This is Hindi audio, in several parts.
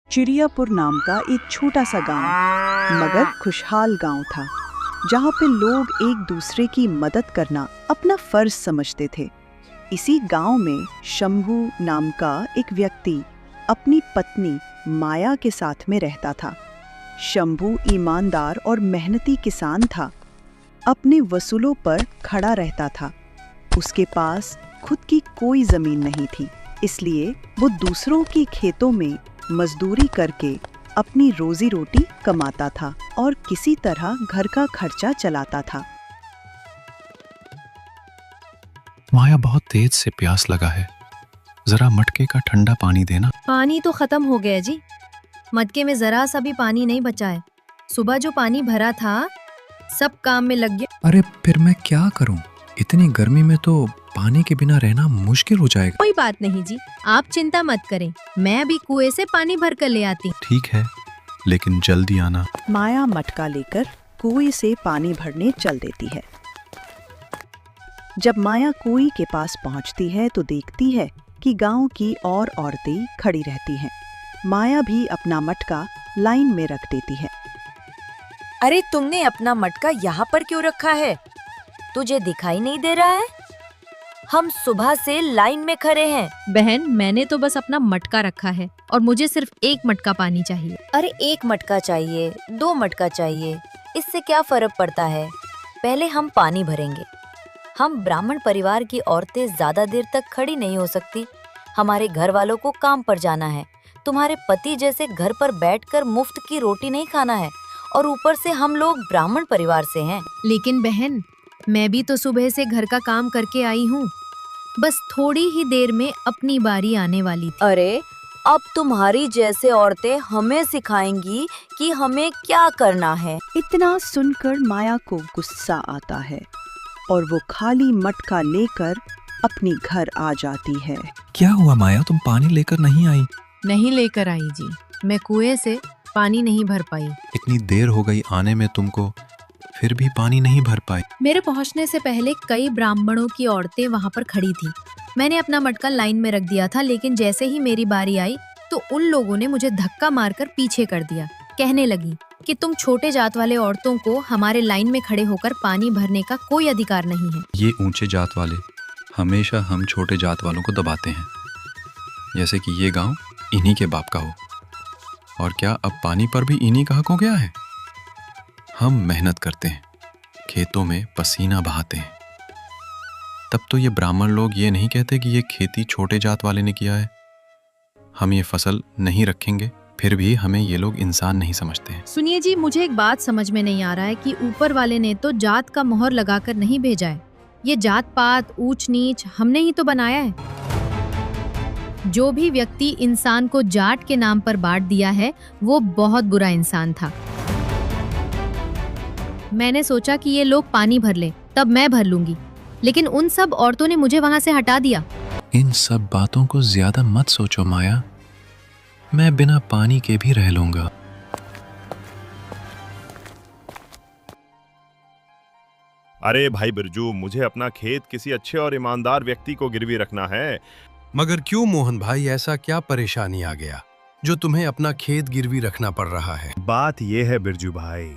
चिड़ियापुर नाम का एक छोटा सा गांव मगर खुशहाल गांव था, जहां पे लोग एक दूसरे की मदद करना अपना फर्ज समझते थे। इसी गांव में शंभू नाम का एक व्यक्ति अपनी पत्नी माया के साथ में रहता था। शंभू ईमानदार और मेहनती किसान था। अपने वसूलों पर खड़ा रहता था। उसके पास खुद की कोई जमीन नहीं थी, इसलिए वो दूसरों के खेतों में मजदूरी करके अपनी रोजी रोटी कमाता था और किसी तरह घर का खर्चा चलाता था। माया, बहुत तेज से प्यास लगा है, जरा मटके का ठंडा पानी देना। पानी तो खत्म हो गया जी, मटके में जरा सा भी पानी नहीं बचा है। सुबह जो पानी भरा था सब काम में लग गया। अरे फिर मैं क्या करूं? इतनी गर्मी में तो पानी के बिना रहना मुश्किल हो जाएगा। कोई बात नहीं जी, आप चिंता मत करें, मैं अभी कुएं से पानी भर कर ले आती। ठीक है, लेकिन जल्दी आना। माया मटका लेकर कुएं से पानी भरने चल देती है। जब माया कुएं के पास पहुंचती है तो देखती है कि गांव की और औरतें खड़ी रहती हैं। माया भी अपना मटका लाइन में रख देती है। अरे तुमने अपना मटका यहाँ पर क्यों रखा है? तुझे दिखाई नहीं दे रहा है? हम सुबह से लाइन में खड़े हैं। बहन, मैंने तो बस अपना मटका रखा है और मुझे सिर्फ एक मटका पानी चाहिए। अरे एक मटका चाहिए, 2 मटका चाहिए, इससे क्या फर्क पड़ता है? पहले हम पानी भरेंगे। हम ब्राह्मण परिवार की औरतें ज्यादा देर तक खड़ी नहीं हो सकती। हमारे घर वालों को काम पर जाना है। तुम्हारे पति जैसे घर पर बैठकर मुफ्त की रोटी नहीं खाना है, और ऊपर से हम लोग ब्राह्मण परिवार से हैं। लेकिन बहन, मैं भी तो सुबह से घर का काम करके आई हूँ। बस थोड़ी ही देर में अपनी बारी आने वाली थी। अरे अब तुम्हारी जैसे औरतें हमें सिखाएंगी कि हमें क्या करना है। इतना सुनकर माया को गुस्सा आता है और वो खाली मटका लेकर अपनी घर आ जाती है। क्या हुआ माया, तुम पानी लेकर नहीं आई? नहीं लेकर आई जी, मैं कुएं से पानी नहीं भर पाई। इतनी देर हो गई आने में तुमको, फिर भी पानी नहीं भर पाई। मेरे पहुंचने से पहले कई ब्राह्मणों की औरतें वहां पर खड़ी थी। मैंने अपना मटका लाइन में रख दिया था, लेकिन जैसे ही मेरी बारी आई तो उन लोगों ने मुझे धक्का मारकर पीछे कर दिया। कहने लगी कि तुम छोटे जात वाले औरतों को हमारे लाइन में खड़े होकर पानी भरने का कोई अधिकार नहीं है। ये ऊंचे जात वाले हमेशा हम छोटे जात वालों को दबाते हैं, जैसे कि ये गांव इन्हीं के बाप का हो। और क्या अब पानी पर भी इन्हीं का हक हो गया है? हम मेहनत करते हैं, खेतों में पसीना बहाते हैं, तब तो ये ब्राह्मण लोग ये नहीं कहते कि ये खेती छोटे जात वाले ने किया है। हम ये फसल नहीं रखेंगे, फिर भी हमें ये लोग इंसान नहीं समझते हैं। सुनिए जी, मुझे एक बात समझ में नहीं आ रहा है कि ऊपर वाले ने तो जात का मोहर लगाकर नहीं भेजा है। ये जात पात ऊंच नीच हमने ही तो बनाया है। जो भी व्यक्ति इंसान को जाट के नाम पर बांट दिया है वो बहुत बुरा इंसान था। मैंने सोचा कि ये लोग पानी भर ले, तब मैं भर लूंगी, लेकिन उन सब औरतों ने मुझे वहां से हटा दिया। इन सब बातों को ज्यादा मत सोचो माया, मैं बिना पानी के भी रह लूंगा। अरे भाई बिरजू, मुझे अपना खेत किसी अच्छे और ईमानदार व्यक्ति को गिरवी रखना है। मगर क्यों मोहन भाई, ऐसा क्या परेशानी आ गया जो तुम्हें अपना खेत गिरवी रखना पड़ रहा है? बात यह है बिरजू भाई,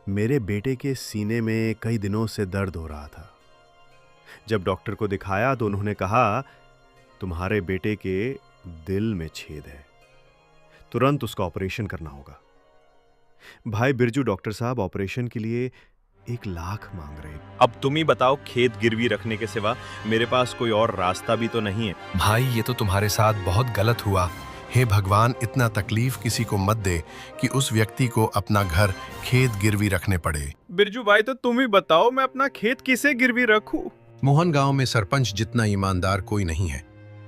मेरे बेटे के सीने में कई दिनों से दर्द हो रहा था। जब डॉक्टर को दिखाया तो उन्होंने कहा तुम्हारे बेटे के दिल में छेद है, तुरंत उसका ऑपरेशन करना होगा। भाई बिरजू, डॉक्टर साहब ऑपरेशन के लिए 1 लाख मांग रहे। अब तुम ही बताओ, खेत गिरवी रखने के सिवा मेरे पास कोई और रास्ता भी तो नहीं है। भाई ये तो तुम्हारे साथ बहुत गलत हुआ। हे भगवान, इतना तकलीफ किसी को मत दे कि उस व्यक्ति को अपना घर खेत गिरवी रखने पड़े। बिरजू भाई, तो तुम ही बताओ मैं अपना खेत किसे गिरवी रखूं? मोहन, गांव में सरपंच जितना ईमानदार कोई नहीं है।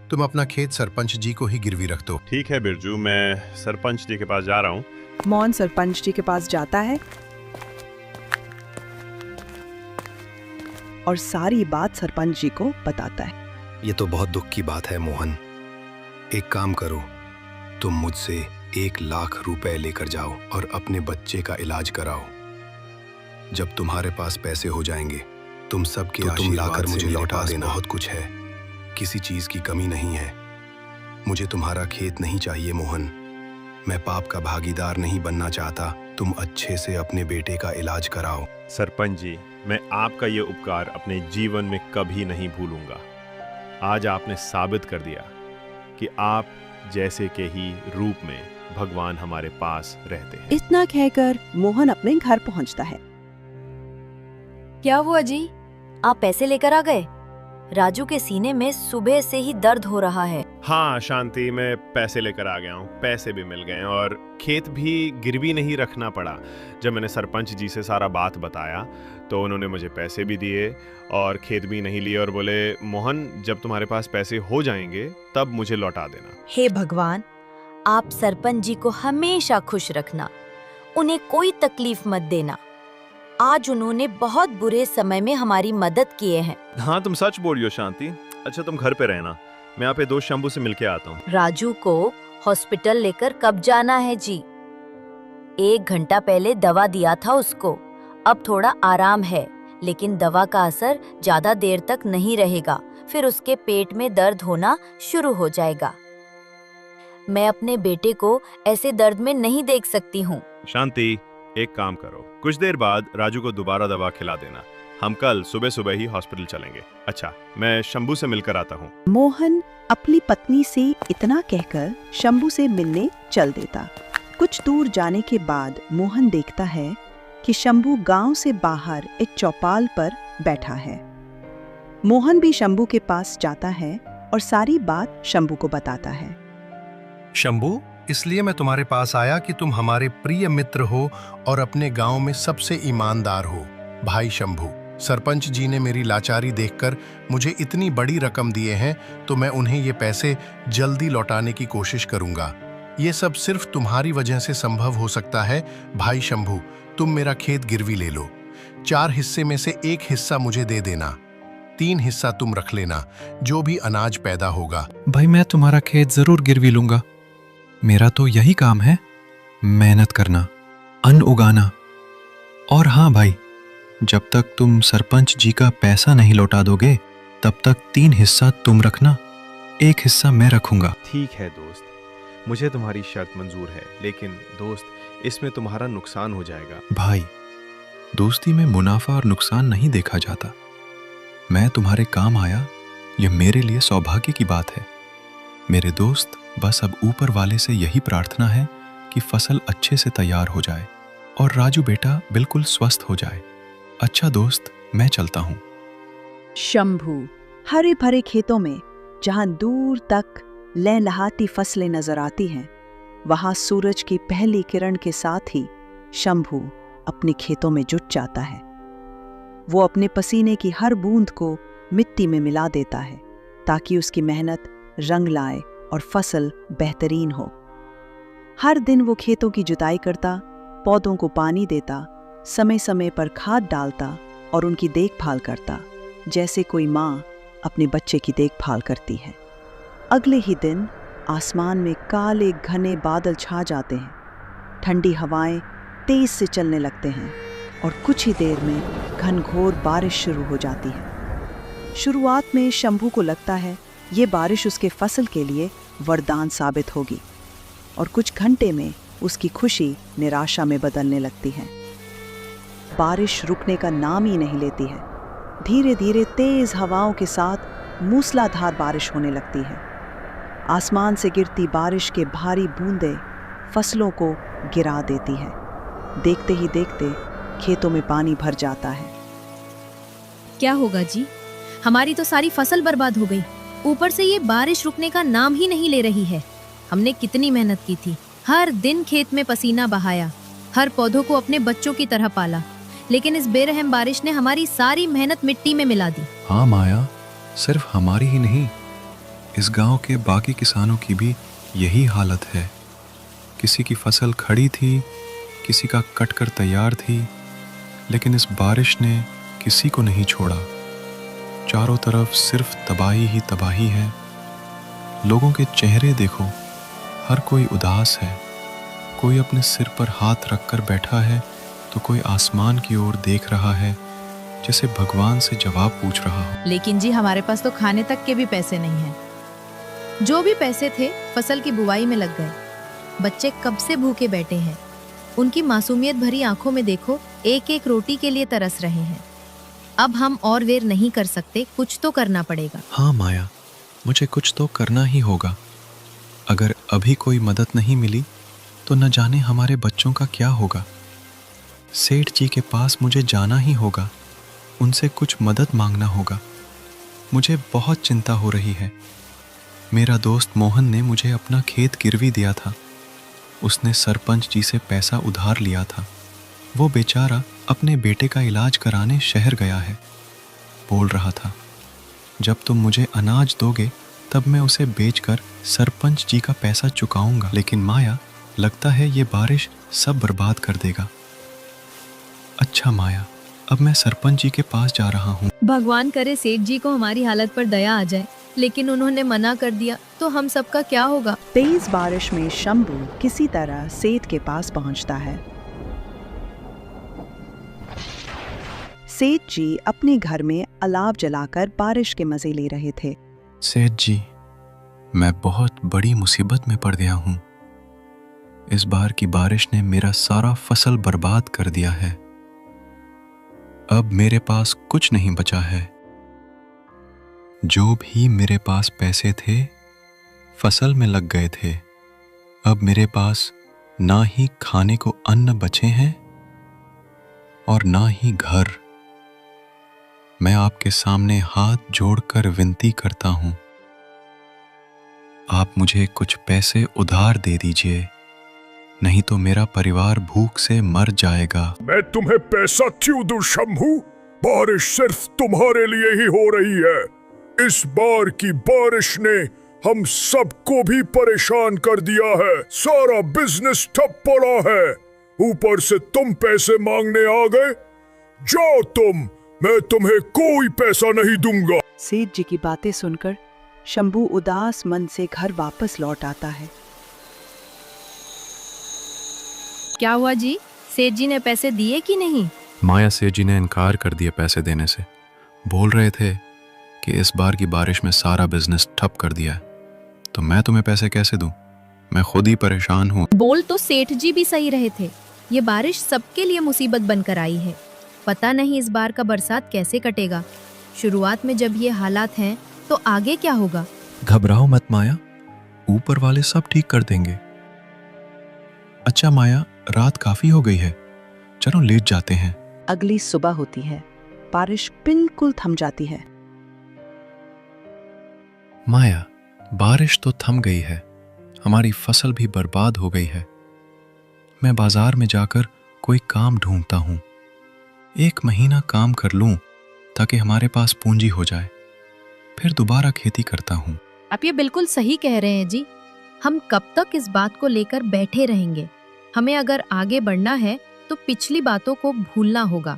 तुम अपना खेत सरपंच जी को ही गिरवी रख दो। ठीक है बिरजू, मैं सरपंच जी के पास जा रहा हूँ। मौन सरपंच जी के पास जाता है और सारी बात सरपंच जी को बताता है। ये तो बहुत दुख की बात है मोहन। एक काम करो, तुम मुझसे 1 लाख रुपए लेकर जाओ और अपने बच्चे का इलाज कराओ। जब तुम्हारे पास पैसे हो जाएंगे तुम सबके तुम लाकर मुझे लौटा देना। बहुत कुछ है, किसी चीज की कमी नहीं है। मुझे तुम्हारा खेत नहीं चाहिए मोहन, मैं पाप का भागीदार नहीं बनना चाहता। तुम अच्छे से अपने बेटे का इलाज कराओ। सरपंच जी, मैं आपका ये उपकार अपने जीवन में कभी नहीं भूलूंगा। आज आपने साबित कर दिया कि आप जैसे के ही रूप में भगवान हमारे पास रहते हैं। इतना कहकर मोहन अपने घर पहुंचता है। क्या हुआ जी? आप पैसे लेकर आ गए? राजू के सीने में सुबह से ही दर्द हो रहा है। हाँ शांति, मैं पैसे लेकर आ गया हूँ। पैसे भी मिल गए और खेत भी गिरवी नहीं रखना पड़ा। जब मैंने सरपंच जी से सारा बात बताया तो उन्होंने मुझे पैसे भी दिए और खेत भी नहीं लिए और बोले, मोहन जब तुम्हारे पास पैसे हो जाएंगे तब मुझे लौटा देना। हे भगवान, आप सरपंच जी को हमेशा खुश रखना, उन्हें कोई तकलीफ मत देना। आज उन्होंने बहुत बुरे समय में हमारी मदद किए हैं। हाँ तुम सच बोल रही हो शांति। अच्छा तुम घर पे रहना, मैं यहाँ पे दोस्त शंभू से मिलके आता हूँ। राजू को हॉस्पिटल लेकर कब जाना है जी? 1 घंटा पहले दवा दिया था उसको। अब थोड़ा आराम है, लेकिन दवा का असर ज्यादा देर तक नहीं रहेगा, फिर उसके पेट में दर्द होना शुरू हो जाएगा। मैं अपने बेटे को ऐसे दर्द में नहीं देख सकती हूँ। शांति, एक काम करो, कुछ देर बाद राजू को दोबारा दवा खिला देना। हम कल सुबह सुबह ही हॉस्पिटल चलेंगे। अच्छा, मैं शंभू से मिलकर आता हूँ। मोहन अपनी पत्नी से इतना कहकर शंभू से मिलने चल देता। कुछ दूर जाने के बाद मोहन देखता है कि शंभू गांव से बाहर एक चौपाल पर बैठा है। मोहन भी शंभू के पास जाता है और सारी बात शंभू को बताता है। शंभू, इसलिए मैं तुम्हारे पास आया कि तुम हमारे प्रिय मित्र हो और अपने गांव में सबसे ईमानदार हो। भाई शंभू, सरपंच जी ने मेरी लाचारी देखकर मुझे इतनी बड़ी रकम दिए हैं, तो मैं उन्हें ये पैसे जल्दी लौटाने की कोशिश करूंगा। ये सब सिर्फ तुम्हारी वजह से संभव हो सकता है। भाई शंभू, तुम मेरा खेत गिरवी ले लो। 4 हिस्से में से 1 हिस्सा मुझे दे देना, 3 हिस्सा तुम रख लेना। जो भी अनाज पैदा होगा। भाई मैं तुम्हारा खेत जरूर गिरवी लूंगा। मेरा तो यही काम है, मेहनत करना, अन्न उगाना। और हाँ भाई, जब तक तुम सरपंच जी का पैसा नहीं लौटा दोगे तब तक 3 हिस्सा तुम रखना, 1 हिस्सा मैं रखूंगा। ठीक है दोस्त, मुझे तुम्हारी शर्त मंजूर है, लेकिन दोस्त इसमें तुम्हारा नुकसान हो जाएगा। भाई, दोस्ती में मुनाफा और नुकसान नहीं देखा जाता। मैं तुम्हारे काम आया, यह मेरे लिए सौभाग्य की बात है। मेरे दोस्त, बस अब ऊपर वाले से यही प्रार्थना है कि फसल अच्छे से तैयार हो जाए और राजू बेटा बिल्कुल स्वस्थ हो जाए। अच्छा दोस्त, मैं चलता हूँ। शंभू हरे भरे खेतों में, जहां दूर तक लहलहाती फसलें नजर आती हैं, वहां सूरज की पहली किरण के साथ ही शंभू अपने खेतों में जुट जाता है। वो अपने पसीने की हर बूंद को मिट्टी में मिला देता है ताकि उसकी मेहनत रंग लाए और फसल बेहतरीन हो। हर दिन वो खेतों की जुताई करता, पौधों को पानी देता, समय समय पर खाद डालता और उनकी देखभाल करता, जैसे कोई माँ अपने बच्चे की देखभाल करती है। अगले ही दिन आसमान में काले घने बादल छा जाते हैं। ठंडी हवाएं तेज से चलने लगते हैं और कुछ ही देर में घनघोर बारिश शुरू हो जाती है। शुरुआत में शंभू को लगता है ये बारिश उसके फसल के लिए वरदान साबित होगी, और कुछ घंटे में उसकी खुशी निराशा में बदलने लगती है। बारिश रुकने का नाम ही नहीं लेती है। धीरे धीरे तेज हवाओं के साथ मूसलाधार बारिश होने लगती है। आसमान से गिरती बारिश के भारी बूंदें फसलों को गिरा देती है। देखते ही देखते खेतों में पानी भर जाता है। क्या होगा जी? हमारी तो सारी फसल बर्बाद हो गई। ऊपर से ये बारिश रुकने का नाम ही नहीं ले रही है। हमने कितनी मेहनत की थी, हर दिन खेत में पसीना बहाया, हर पौधों को अपने बच्चों की तरह पाला, लेकिन इस बेरहम बारिश ने हमारी सारी मेहनत मिट्टी में मिला दी। हाँ माया, सिर्फ हमारी ही नहीं, इस गांव के बाकी किसानों की भी यही हालत है। किसी की फसल खड़ी थी, किसी का कटकर तैयार थी, लेकिन इस बारिश ने किसी को नहीं छोड़ा। चारों तरफ सिर्फ तबाही ही तबाही है। लोगों के चेहरे देखो, हर कोई उदास है। कोई अपने सिर पर हाथ रखकर बैठा है तो कोई आसमान की ओर देख रहा है, जैसे भगवान से जवाब पूछ रहा हो। लेकिन जी हमारे पास तो खाने तक के भी पैसे नहीं हैं। जो भी पैसे थे फसल की बुवाई में लग गए। बच्चे कब से भूखे बैठे हैं। उनकी मासूमियत भरी आंखों में देखो, एक एक रोटी के लिए तरस रहे हैं। अब हम और देर नहीं कर सकते, कुछ तो करना पड़ेगा। हाँ माया, मुझे कुछ तो करना ही होगा। अगर अभी कोई मदद नहीं मिली तो न जाने हमारे बच्चों का क्या होगा। सेठ जी के पास मुझे जाना ही होगा, उनसे कुछ मदद मांगना होगा। मुझे बहुत चिंता हो रही है। मेरा दोस्त मोहन ने मुझे अपना खेत गिरवी दिया था। उसने सरपंच जी से पैसा उधार लिया था। वो बेचारा अपने बेटे का इलाज कराने शहर गया है। बोल रहा था, जब तुम मुझे अनाज दोगे तब मैं उसे बेचकर सरपंच जी का पैसा चुकाऊंगा। लेकिन माया, लगता है ये बारिश सब बर्बाद कर देगा। अच्छा माया, अब मैं सरपंच जी के पास जा रहा हूँ। भगवान करे सेठ जी को हमारी हालत पर दया आ जाए, लेकिन उन्होंने मना कर दिया तो हम सबका क्या होगा। तेज बारिश में शंभू किसी तरह सेठ के पास पहुंचता है। सेठ जी अपने घर में अलाव जलाकर बारिश के मजे ले रहे थे। सेठ जी, मैं बहुत बड़ी मुसीबत में पड़ गया हूँ। इस बार की बारिश ने मेरा सारा फसल बर्बाद कर दिया है। अब मेरे पास कुछ नहीं बचा है। जो भी मेरे पास पैसे थे फसल में लग गए थे। अब मेरे पास ना ही खाने को अन्न बचे हैं और ना ही घर। मैं आपके सामने हाथ जोड़कर विनती करता हूं, आप मुझे कुछ पैसे उधार दे दीजिए, नहीं तो मेरा परिवार भूख से मर जाएगा। मैं तुम्हें पैसा क्यों दूं शंभू? बारिश सिर्फ तुम्हारे लिए ही हो रही है। इस बार की बारिश ने हम सबको भी परेशान कर दिया है। सारा बिजनेस ठप पड़ा है। ऊपर से तुम पैसे मांगने आ गए। जाओ तुम, मैं तुम्हें कोई पैसा नहीं दूंगा। सेठ जी की बातें सुनकर शंभू उदास मन से घर वापस लौट आता है। क्या हुआ जी, सेठ जी ने पैसे दिए कि नहीं? माया सेठ जी ने इनकार कर दिया पैसे देने से। बोल रहे थे कि इस बार की बारिश में सारा बिजनेस ठप कर दिया है, तो मैं तुम्हें पैसे कैसे दूं? मैं खुद ही परेशान हूँ। बोल तो सेठ जी भी सही रहे थे। ये बारिश सबके लिए मुसीबत बनकर आई है। पता नहीं इस बार का बरसात कैसे कटेगा। शुरुआत में जब ये हालात हैं तो आगे क्या होगा। घबराओ मत माया, ऊपर वाले सब ठीक कर देंगे। अच्छा माया, रात काफी हो गई है, चलो लेट जाते हैं। अगली सुबह होती है। बारिश बिल्कुल थम जाती है। माया, बारिश तो थम गई है, हमारी फसल भी बर्बाद हो गई है। मैं बाजार में जाकर कोई काम ढूंढता हूँ। 1 महीना काम कर लूं ताकि हमारे पास पूंजी हो जाए, फिर दोबारा खेती करता हूँ। आप ये बिल्कुल सही कह रहे हैं जी। हम कब तक इस बात को लेकर बैठे रहेंगे? हमें अगर आगे बढ़ना है तो पिछली बातों को भूलना होगा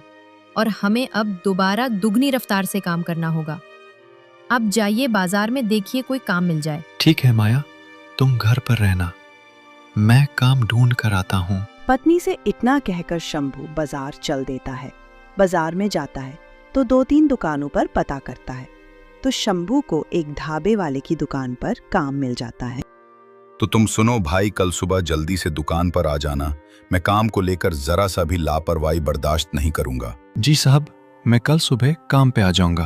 और हमें अब दोबारा दुगनी रफ्तार से काम करना होगा। आप जाइए बाजार में, देखिए कोई काम मिल जाए। ठीक है माया, तुम घर पर रहना, मैं काम ढूंढ कर आता हूँ। पत्नी से इतना कहकर शंभू बाजार चल देता है। बाजार में जाता है तो 2-3 दुकानों पर पता करता है तो शंभू को एक ढाबे वाले की दुकान पर काम मिल जाता है। तो तुम सुनो भाई, कल सुबह जल्दी से दुकान पर आ जाना। मैं काम को लेकर जरा सा भी लापरवाही बर्दाश्त नहीं करूंगा। जी साहब, मैं कल सुबह काम पे आ जाऊंगा,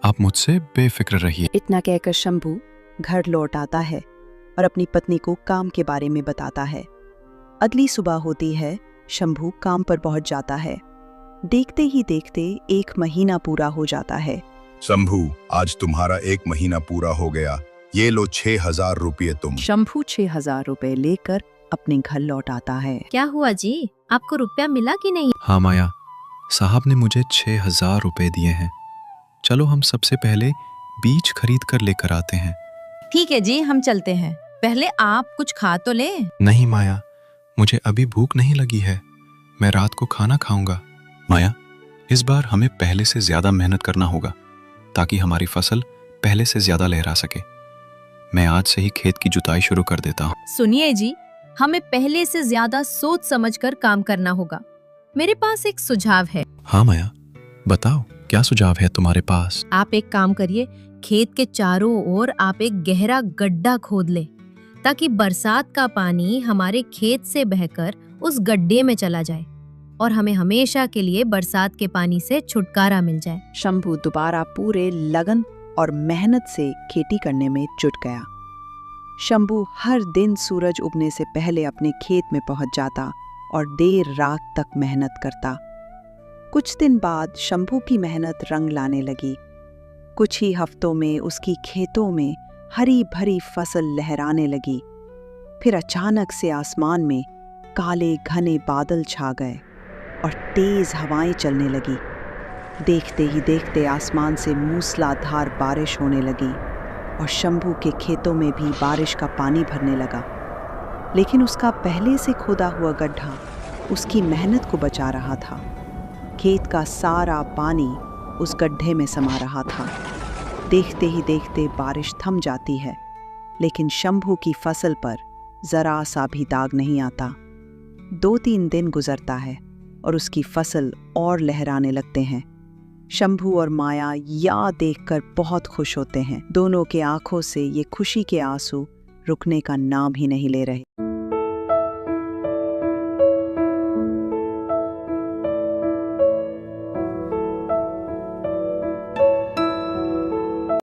आप मुझसे बेफिक्र रहिए। इतना कहकर शंभू घर लौट आता है और अपनी पत्नी को काम के बारे में बताता है। अगली सुबह होती है। शंभू काम पर पहुंच जाता है। देखते ही देखते 1 महीना पूरा हो जाता है। शंभू, आज तुम्हारा 1 महीना पूरा हो गया। ये लो 6,000 रुपये तुम। शंभू 6,000 रुपए लेकर अपने घर लौट आता है। क्या हुआ जी, आपको रुपया मिला कि नहीं? हाँ माया, साहब ने मुझे 6,000 रुपए दिए हैं। चलो हम सबसे पहले बीज खरीद कर लेकर आते हैं। ठीक है जी, हम चलते हैं। पहले आप कुछ खा तो ले। नहीं माया, मुझे अभी भूख नहीं लगी है, मैं रात को खाना खाऊंगा। माया, इस बार हमें पहले से ज्यादा मेहनत करना होगा ताकि हमारी फसल पहले से ज्यादा लहरा सके। मैं आज से ही खेत की जुताई शुरू कर देता हूँ। सुनिए जी, हमें पहले से ज्यादा सोच समझकर काम करना होगा। मेरे पास एक सुझाव है। हाँ माया, बताओ क्या सुझाव है तुम्हारे पास? आप एक काम करिए, खेत के चारों ओर आप एक गहरा गड्ढा खोद ले। ताकि बरसात का पानी हमारे खेत से बहकर उस गड्ढे में चला जाए और हमें हमेशा के लिए बरसात के पानी से छुटकारा मिल जाए। शंभू दोबारा पूरे लगन और मेहनत से खेती करने में जुट गया। शंभू हर दिन सूरज उगने से पहले अपने खेत में पहुंच जाता और देर रात तक मेहनत करता। कुछ दिन बाद शंभू की मेहनत रंग लाने लगी। कुछ ही हफ्तों में उसकी खेतों में हरी भरी फसल लहराने लगी। फिर अचानक से आसमान में काले घने बादल छा गए और तेज हवाएं चलने लगी। देखते ही देखते आसमान से मूसलाधार बारिश होने लगी और शंभू के खेतों में भी बारिश का पानी भरने लगा। लेकिन उसका पहले से खोदा हुआ गड्ढा उसकी मेहनत को बचा रहा था। खेत का सारा पानी उस गड्ढे में समा रहा था। देखते ही देखते बारिश थम जाती है, लेकिन शंभू की फसल पर जरा सा भी दाग नहीं आता। 2-3 दिन गुजरता है और उसकी फसल और लहराने लगते हैं। शंभू और माया यह देखकर बहुत खुश होते हैं। दोनों के आंखों से ये खुशी के आंसू रुकने का नाम ही नहीं ले रहे।